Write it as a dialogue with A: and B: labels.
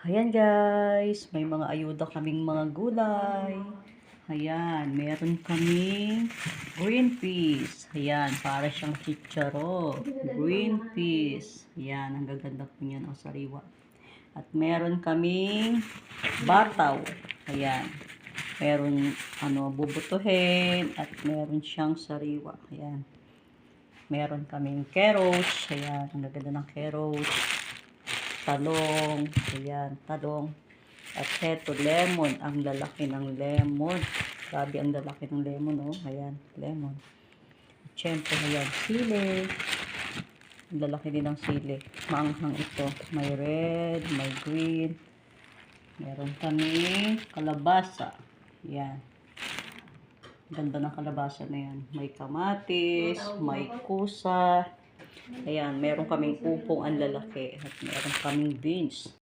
A: Ayan guys, may mga ayuda kaming mga gulay. Ayan, meron kaming green peas. Ayan, para siyang chicharo. Green peas. Ayan, ang gaganda po niyan, sariwa. At meron kaming bataw. Ayan, meron bubutuhin at meron siyang sariwa. Ayan. Meron kaming carrots. Ayan, ang gaganda ng carrots. Talong. Ayan, talong. At heto, lemon. Ang lalaki ng lemon. Grabe, ang lalaki ng lemon, oh. Ayan, lemon. At syempre, ayan, sili. Ang lalaki din ng sili. Maanghang ito. May red, may green. Meron kami kalabasa. Ayan. Ganda ng kalabasa na yan. May kamatis, may kusa. Ayan, meron kaming upong ang lalaki. At meron kaming beans.